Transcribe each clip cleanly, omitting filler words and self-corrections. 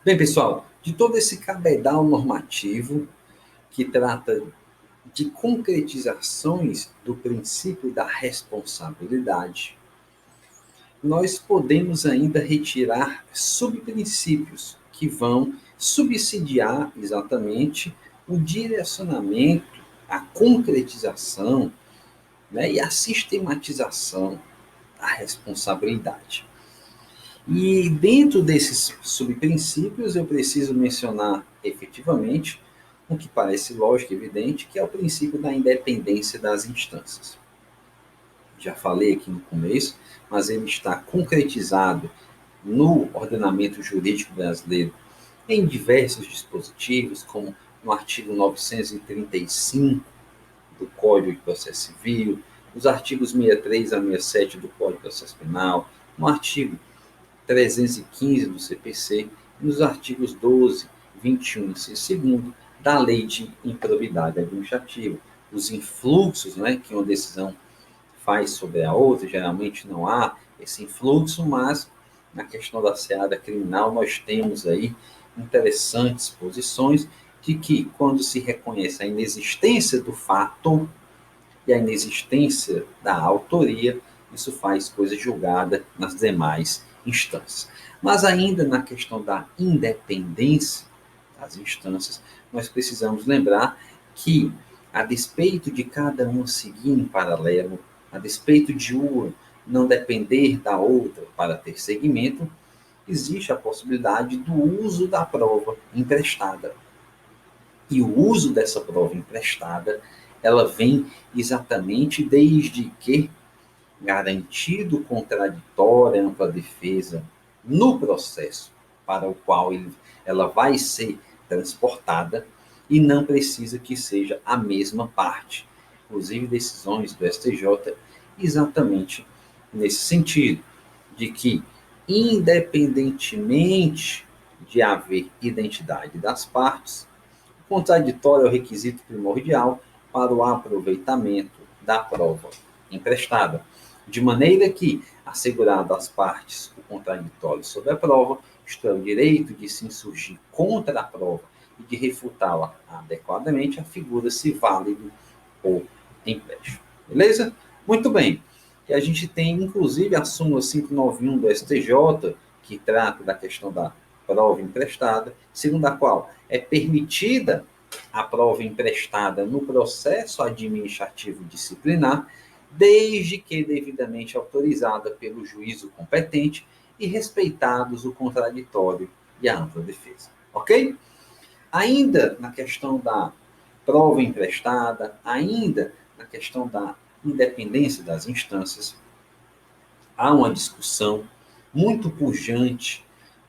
Bem, pessoal, de todo esse cabedal normativo que trata de concretizações do princípio da responsabilidade, nós podemos ainda retirar subprincípios que vão subsidiar exatamente o direcionamento, a concretização, né, e a sistematização da responsabilidade. E dentro desses subprincípios, eu preciso mencionar efetivamente o que parece lógico e evidente, que é o princípio da independência das instâncias. Já falei aqui no começo, mas ele está concretizado no ordenamento jurídico brasileiro em diversos dispositivos, como no artigo 935 do Código de Processo Civil, os artigos 63 a 67 do Código de Processo Penal, no artigo 315 do CPC e nos artigos 12, 21 e 2 da Lei de Improbidade Administrativa. Os influxos, né, que uma decisão faz sobre a outra, geralmente não há esse influxo, mas na questão da seara criminal nós temos aí interessantes posições de que quando se reconhece a inexistência do fato e a inexistência da autoria, isso faz coisa julgada nas demais instâncias. Mas ainda na questão da independência das instâncias, nós precisamos lembrar que, a despeito de cada uma seguir em paralelo, a despeito de uma não depender da outra para ter seguimento, existe a possibilidade do uso da prova emprestada. E o uso dessa prova emprestada, ela vem exatamente desde que garantido o contraditório, ampla defesa no processo para o qual ela vai ser transportada e não precisa que seja a mesma parte. Inclusive decisões do STJ exatamente nesse sentido, de que independentemente de haver identidade das partes, o contraditório é o requisito primordial para o aproveitamento da prova emprestada, de maneira que, assegurado às partes o contraditório sobre a prova, isto é, o direito de se insurgir contra a prova e de refutá-la adequadamente, afigura-se válido ou empréstimo. Beleza? Muito bem. E a gente tem, inclusive, a súmula 591 do STJ, que trata da questão da prova emprestada, segundo a qual é permitida a prova emprestada no processo administrativo disciplinar, desde que devidamente autorizada pelo juízo competente e respeitados o contraditório e a ampla defesa. Ok? Ainda na questão da prova emprestada, ainda na questão da independência das instâncias, há uma discussão muito pujante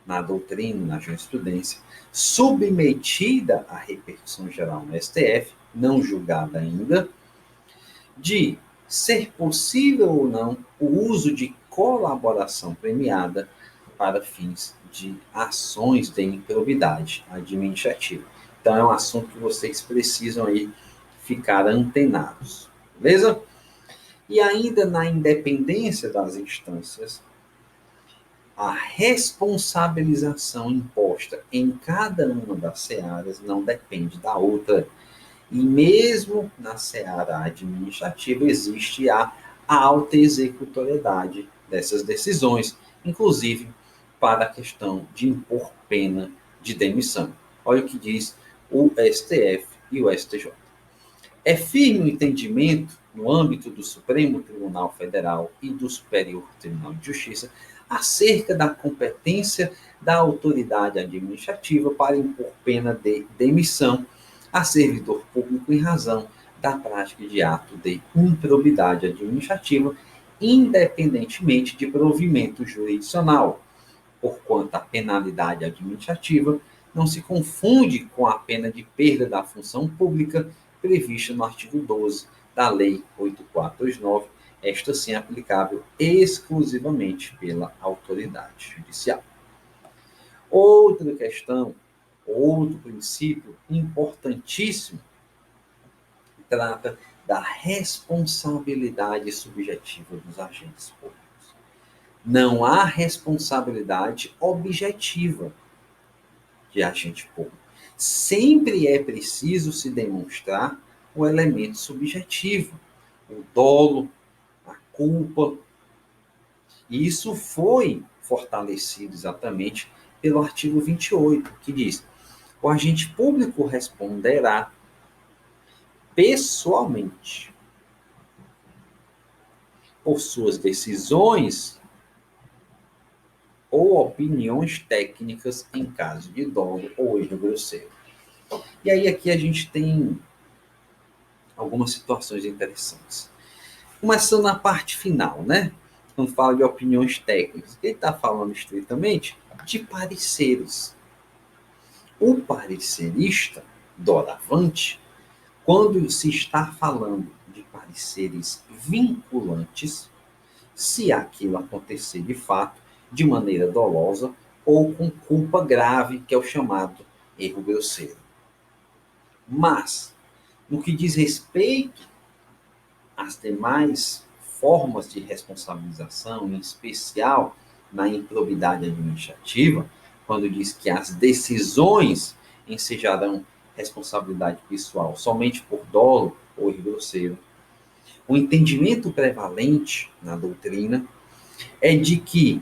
na doutrina, na jurisprudência, submetida à repercussão geral no STF, não julgada ainda, de ser possível ou não o uso de colaboração premiada para fins de ações de improbidade administrativa. Então é um assunto que vocês precisam aí ficar antenados, beleza? E ainda na independência das instâncias, a responsabilização imposta em cada uma das searas não depende da outra. E mesmo na seara administrativa existe a alta executoriedade dessas decisões, inclusive para a questão de impor pena de demissão. Olha o que diz o STF e o STJ. É firme o entendimento, no âmbito do Supremo Tribunal Federal e do Superior Tribunal de Justiça, acerca da competência da autoridade administrativa para impor pena de demissão a servidor público em razão da prática de ato de improbidade administrativa, independentemente de provimento jurisdicional, porquanto a penalidade administrativa não se confunde com a pena de perda da função pública prevista no artigo 12 da Lei 8429, esta sim aplicável exclusivamente pela autoridade judicial. Outra questão, outro princípio importantíssimo, trata da responsabilidade subjetiva dos agentes públicos. Não há responsabilidade objetiva. de agente público. Sempre é preciso se demonstrar o elemento subjetivo, o dolo, a culpa. E isso foi fortalecido exatamente pelo artigo 28, que diz: o agente público responderá pessoalmente por suas decisões ou opiniões técnicas em caso de dolo ou erro grosseiro. E aí aqui a gente tem algumas situações interessantes. Começando na parte final, né? Quando fala de opiniões técnicas, ele está falando estritamente de pareceres. O parecerista, doravante, quando se está falando de pareceres vinculantes, se aquilo acontecer de fato, de maneira dolosa ou com culpa grave, que é o chamado erro grosseiro. Mas, no que diz respeito às demais formas de responsabilização, em especial na improbidade administrativa, quando diz que as decisões ensejarão responsabilidade pessoal somente por dolo ou erro grosseiro, o entendimento prevalente na doutrina é de que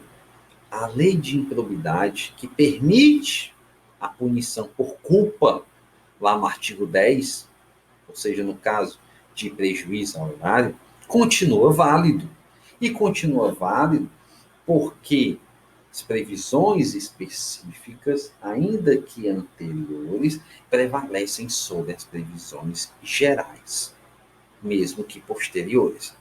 a lei de improbidade, que permite a punição por culpa, lá no artigo 10, ou seja, no caso de prejuízo ao erário, continua válido. E continua válido porque as previsões específicas, ainda que anteriores, prevalecem sobre as previsões gerais, mesmo que posteriores.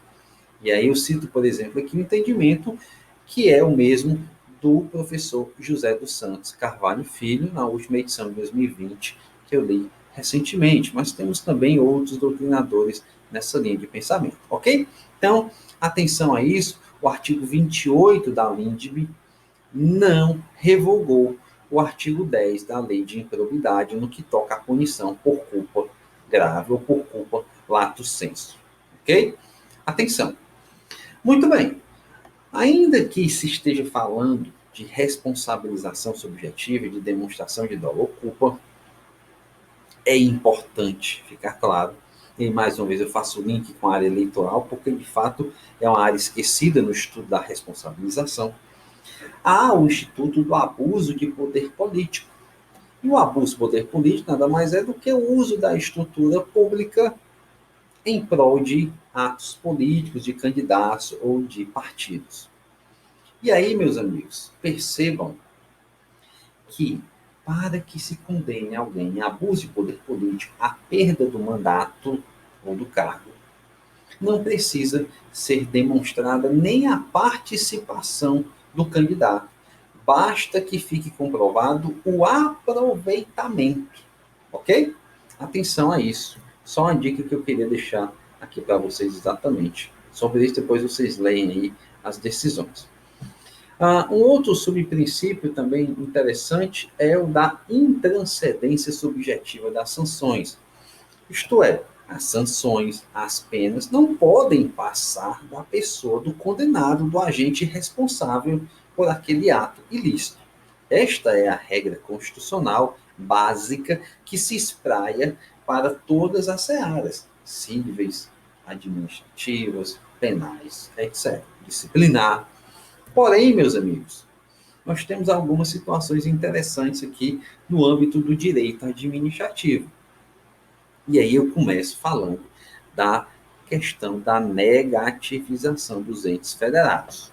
E aí eu cito, por exemplo, aqui o entendimento que é o mesmo do professor José dos Santos Carvalho Filho, na última edição de 2020, que eu li recentemente, mas temos também outros doutrinadores nessa linha de pensamento, ok? Então, atenção a isso, o artigo 28 da LINDB não revogou o artigo 10 da Lei de Improbidade no que toca à punição por culpa grave ou por culpa lato sensu, ok? Atenção. Muito bem. Ainda que se esteja falando de responsabilização subjetiva e de demonstração de dolo ou culpa, é importante ficar claro, e mais uma vez eu faço o link com a área eleitoral, porque de fato é uma área esquecida no estudo da responsabilização. Há o Instituto do Abuso de Poder Político. E o abuso de poder político nada mais é do que o uso da estrutura pública em prol de atos políticos, de candidatos ou de partidos. E aí, meus amigos, percebam que para que se condene alguém em abuso de poder político, a perda do mandato ou do cargo, não precisa ser demonstrada nem a participação do candidato. Basta que fique comprovado o aproveitamento, ok? Atenção a isso. Só uma dica que eu queria deixar aqui para vocês exatamente. Sobre isso, depois vocês leem aí as decisões. Um outro subprincípio também interessante é o da intranscendência subjetiva das sanções. Isto é, as sanções, as penas, não podem passar da pessoa do condenado, do agente responsável por aquele ato ilícito. Esta é a regra constitucional básica que se espraia para todas as searas, cíveis, administrativas, penais, etc., disciplinar. Porém, meus amigos, nós temos algumas situações interessantes aqui no âmbito do direito administrativo. E aí eu começo falando da questão da negativização dos entes federados.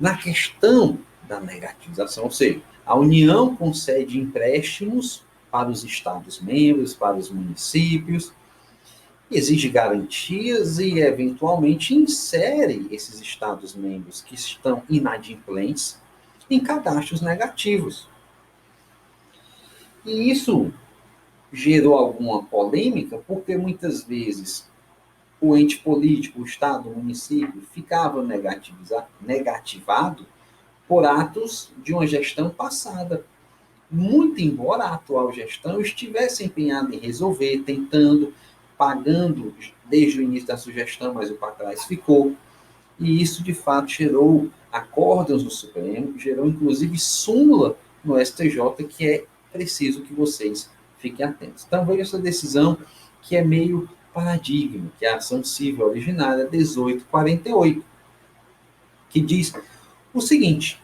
Na questão da negativização, ou seja, a União concede empréstimos para os Estados-membros, para os municípios, exige garantias e, eventualmente, insere esses Estados-membros que estão inadimplentes em cadastros negativos. E isso gerou alguma polêmica, porque muitas vezes o ente político, o Estado, o município, ficava negativado por atos de uma gestão passada. Muito embora a atual gestão estivesse empenhada em resolver, tentando, pagando desde o início da sua gestão, mas o para trás ficou. E isso, de fato, gerou acórdãos no Supremo, gerou, inclusive, súmula no STJ, que é preciso que vocês fiquem atentos. Então, veja essa decisão que é meio paradigma, que é a ação civil originária 1848, que diz o seguinte: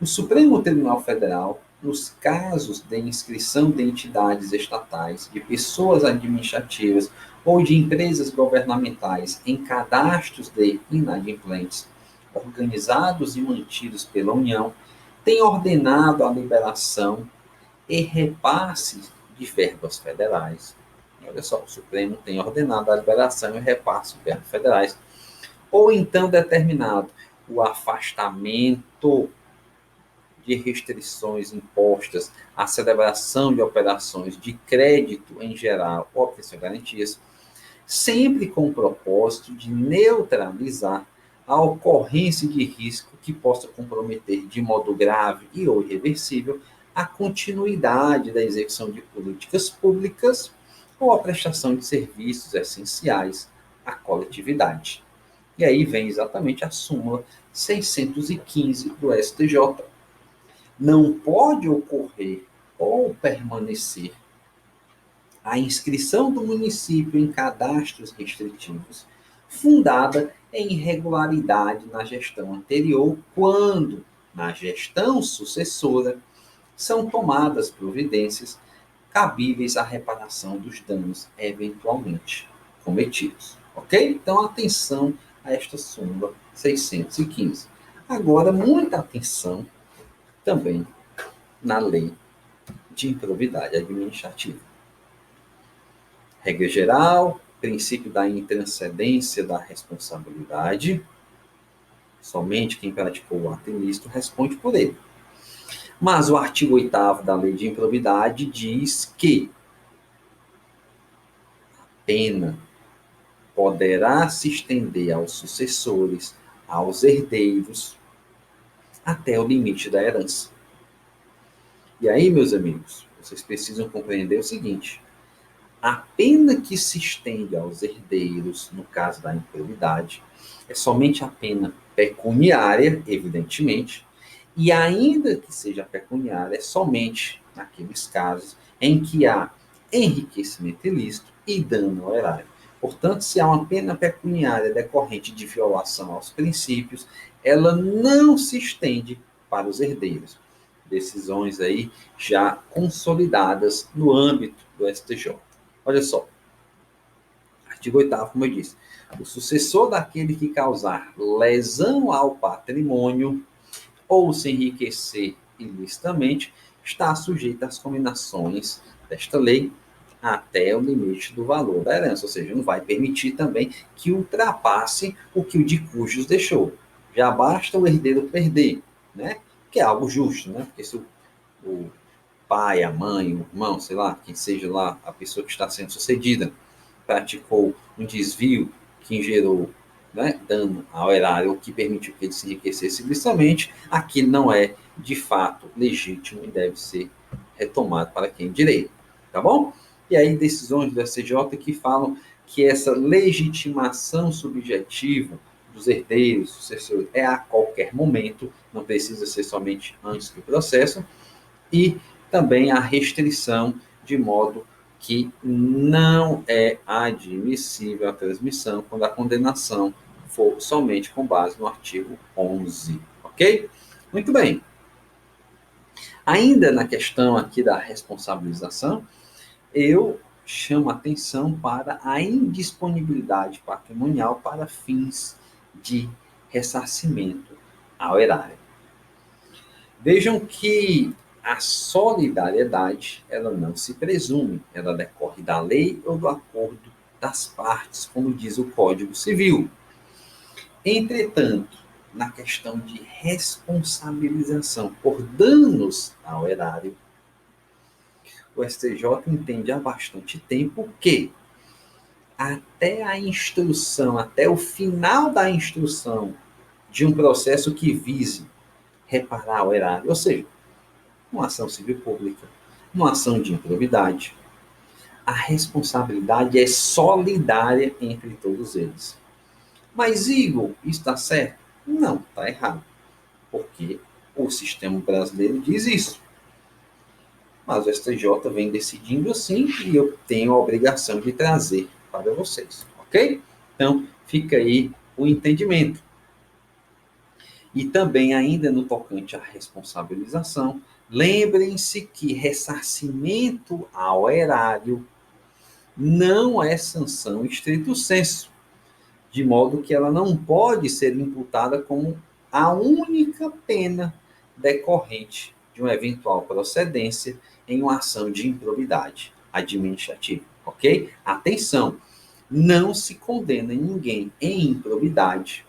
o Supremo Tribunal Federal, nos casos de inscrição de entidades estatais, de pessoas administrativas ou de empresas governamentais em cadastros de inadimplentes, organizados e mantidos pela União, tem ordenado a liberação e repasse de verbas federais. Olha só, o Supremo tem ordenado a liberação e repasse de verbas federais, ou então determinado o afastamento de restrições impostas à celebração de operações de crédito em geral ou obtenção de garantias, sempre com o propósito de neutralizar a ocorrência de risco que possa comprometer de modo grave e ou irreversível a continuidade da execução de políticas públicas ou a prestação de serviços essenciais à coletividade. E aí vem exatamente a súmula 615 do STJ. Não pode ocorrer ou permanecer a inscrição do município em cadastros restritivos fundada em irregularidade na gestão anterior, quando, na gestão sucessora, são tomadas providências cabíveis à reparação dos danos eventualmente cometidos. Ok? Então, atenção a esta súmula 615. Agora, muita atenção também na lei de improbidade administrativa. Regra geral, princípio da intranscendência da responsabilidade. Somente quem praticou o ato ilícito responde por ele. Mas o artigo 8º da lei de improbidade diz que a pena poderá se estender aos sucessores, aos herdeiros, até o limite da herança. E aí, meus amigos, vocês precisam compreender o seguinte: a pena que se estende aos herdeiros, no caso da improbidade, é somente a pena pecuniária, evidentemente, e ainda que seja pecuniária, é somente naqueles casos em que há enriquecimento ilícito e dano ao erário. Portanto, se há uma pena pecuniária decorrente de violação aos princípios, ela não se estende para os herdeiros. Decisões aí já consolidadas no âmbito do STJ. Olha só, artigo 8º, como eu disse, o sucessor daquele que causar lesão ao patrimônio ou se enriquecer ilicitamente está sujeito às combinações desta lei até o limite do valor da herança, ou seja, não vai permitir também que ultrapasse o que o de cujos deixou. Já basta o herdeiro perder, né? Que é algo justo, né? Porque se o pai, a mãe, o irmão, sei lá, quem seja lá a pessoa que está sendo sucedida, praticou um desvio que gerou, né, dano ao erário, que permitiu que ele se enriquecesse ilicitamente, aquilo não é, de fato, legítimo e deve ser retomado para quem direito. Tá bom? E aí, decisões do STJ que falam que essa legitimação subjetiva dos herdeiros, sucessores, é a qualquer momento, não precisa ser somente antes do processo, e também a restrição de modo que não é admissível a transmissão quando a condenação for somente com base no artigo 11, ok? Muito bem. Ainda na questão aqui da responsabilização, eu chamo atenção para a indisponibilidade patrimonial para fins de ressarcimento ao erário. Vejam que a solidariedade, ela não se presume, ela decorre da lei ou do acordo das partes, como diz o Código Civil. Entretanto, na questão de responsabilização por danos ao erário, o STJ entende há bastante tempo que até a instrução, até o final da instrução de um processo que vise reparar o erário, ou seja, uma ação civil pública, uma ação de improbidade, a responsabilidade é solidária entre todos eles. Mas, Igor, isso está certo? Não, está errado. Porque o sistema brasileiro diz isso. mas o STJ vem decidindo assim e eu tenho a obrigação de trazer para vocês, ok? Então, fica aí o entendimento. E também, ainda no tocante à responsabilização, lembrem-se que ressarcimento ao erário não é sanção estrito sensu, de modo que ela não pode ser imputada como a única pena decorrente de uma eventual procedência em uma ação de improbidade administrativa, ok? Atenção, não se condena ninguém em improbidade,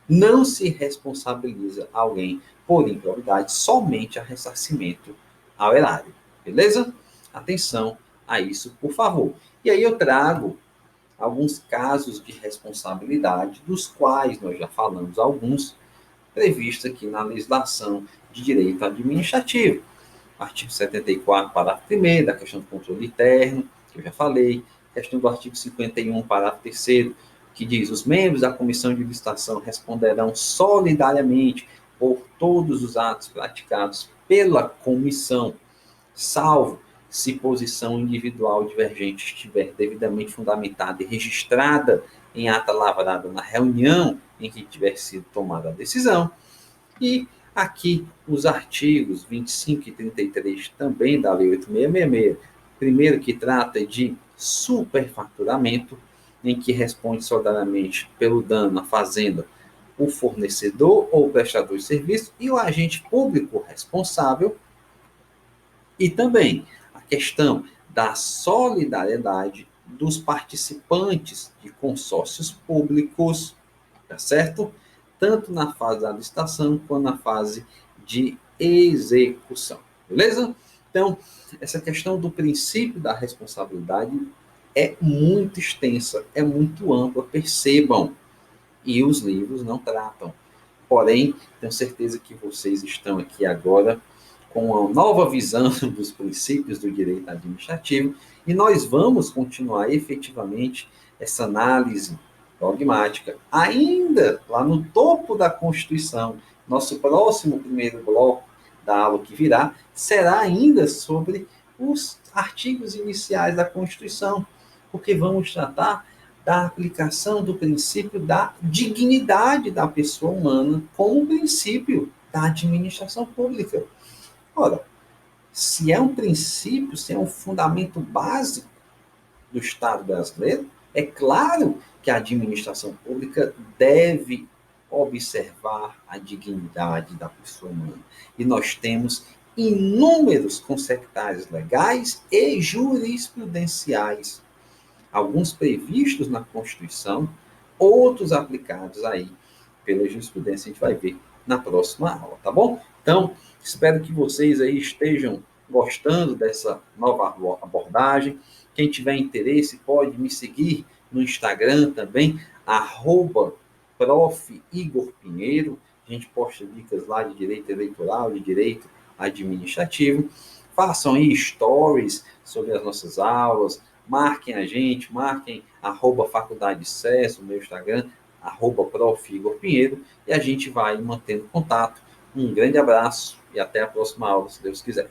não se responsabiliza alguém por improbidade, somente a ressarcimento ao erário, beleza? Atenção a isso, por favor. E aí eu trago alguns casos de responsabilidade, dos quais nós já falamos alguns, previstos aqui na legislação de direito administrativo. Artigo 74, parágrafo 1º, da questão do controle interno, que eu já falei. Questão do artigo 51, parágrafo 3º, que diz: os membros da comissão de licitação responderão solidariamente por todos os atos praticados pela comissão, salvo se posição individual divergente estiver devidamente fundamentada e registrada em ata lavrada na reunião em que tiver sido tomada a decisão. E aqui os artigos 25 e 33 também da Lei 8.666, primeiro, que trata de superfaturamento, em que responde solidariamente pelo dano à fazenda o fornecedor ou prestador de serviço e o agente público responsável. E também a questão da solidariedade dos participantes de consórcios públicos, tá certo? Tanto na fase da licitação quanto na fase de execução, beleza? Então, essa questão do princípio da responsabilidade é muito extensa, é muito ampla, percebam, e os livros não tratam. Porém, tenho certeza que vocês estão aqui agora com uma nova visão dos princípios do direito administrativo, e nós vamos continuar efetivamente essa análise dogmática, ainda lá no topo da Constituição. Nosso próximo primeiro bloco da aula que virá será ainda sobre os artigos iniciais da Constituição, porque vamos tratar da aplicação do princípio da dignidade da pessoa humana como princípio da administração pública. Ora, se é um princípio, se é um fundamento básico do Estado brasileiro, é claro que a administração pública deve observar a dignidade da pessoa humana. E nós temos inúmeros conceptários legais e jurisprudenciais, alguns previstos na Constituição, outros aplicados aí pela jurisprudência, a gente vai ver na próxima aula, tá bom? Então, espero que vocês aí estejam gostando dessa nova abordagem. Quem tiver interesse pode me seguir no Instagram também, @Prof. Igor Pinheiro. A gente posta dicas lá de direito eleitoral, de direito administrativo. Façam aí stories sobre as nossas aulas, marquem a gente, marquem @Faculdade de SES, o meu Instagram, @Prof. Igor Pinheiro, e a gente vai mantendo contato. Um grande abraço e até a próxima aula, se Deus quiser.